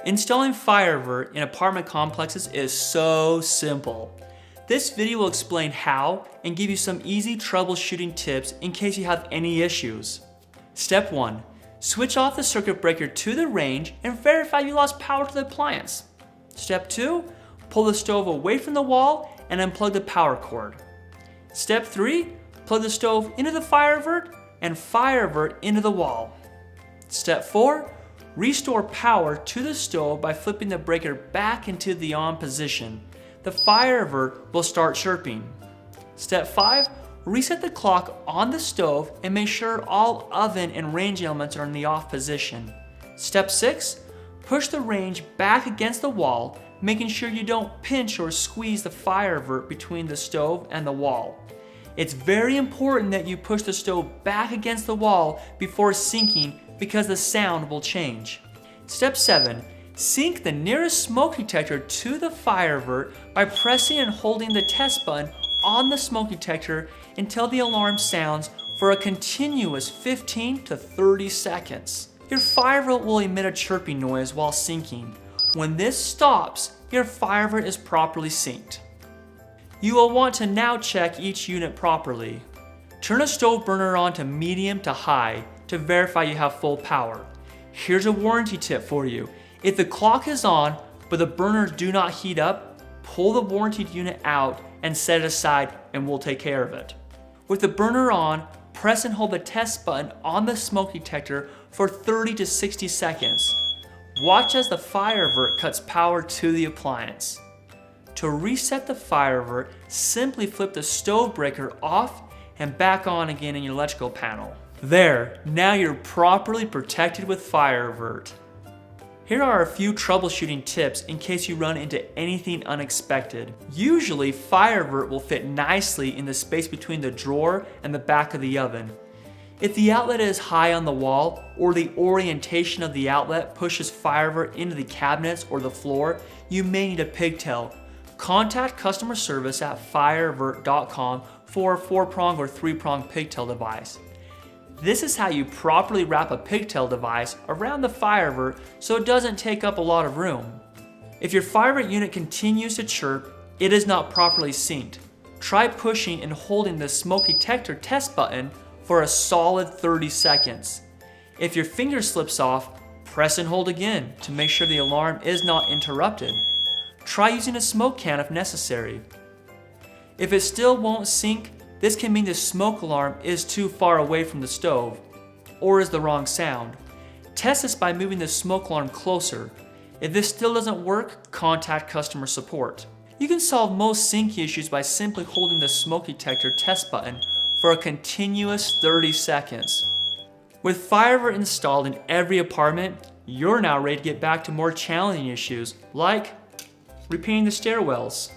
Installing FireAvert in apartment complexes is so simple. This video will explain how and give you some easy troubleshooting tips in case you have any issues. Step 1. Switch off the circuit breaker to the range and verify you lost power to the appliance. Step 2. Pull the stove away from the wall and unplug the power cord. Step 3. Plug the stove into the FireAvert and FireAvert into the wall. Step 4. Restore power to the stove by flipping the breaker back into the on position. The FireAvert will start chirping. Step 5. Reset the clock on the stove and make sure all oven and range elements are in the off position. Step 6. Push the range back against the wall, making sure you don't pinch or squeeze the FireAvert between the stove and the wall. It's very important that you push the stove back against the wall before sinking because the sound will change. Step 7. Sync the nearest smoke detector to the FireAvert by pressing and holding the test button on the smoke detector until the alarm sounds for a continuous 15 to 30 seconds. Your FireAvert will emit a chirping noise while syncing. When this stops, your FireAvert is properly synced. You will want to now check each unit properly. Turn a stove burner on to medium to high to verify you have full power. Here's a warranty tip for you. If the clock is on, but the burners do not heat up, pull the warranted unit out and set it aside and we'll take care of it. With the burner on, press and hold the test button on the smoke detector for 30 to 60 seconds. Watch as the FireAvert cuts power to the appliance. To reset the FireAvert, simply flip the stove breaker off and back on again in your electrical panel. There, now you're properly protected with FireAvert. Here are a few troubleshooting tips in case you run into anything unexpected. Usually, FireAvert will fit nicely in the space between the drawer and the back of the oven. If the outlet is high on the wall or the orientation of the outlet pushes FireAvert into the cabinets or the floor, you may need a pigtail. Contact customer service at FireAvert.com for a 4-prong or 3-prong pigtail device. This is how you properly wrap a pigtail device around the FireAvert so it doesn't take up a lot of room. If your FireAvert unit continues to chirp, it is not properly synced. Try pushing and holding the smoke detector test button for a solid 30 seconds. If your finger slips off, press and hold again to make sure the alarm is not interrupted. Try using a smoke can if necessary. If it still won't sync, this can mean the smoke alarm is too far away from the stove or is the wrong sound. Test this by moving the smoke alarm closer. If this still doesn't work, contact customer support. You can solve most sync issues by simply holding the smoke detector test button for a continuous 30 seconds. With FireAvert installed in every apartment, you're now ready to get back to more challenging issues like repainting the stairwells,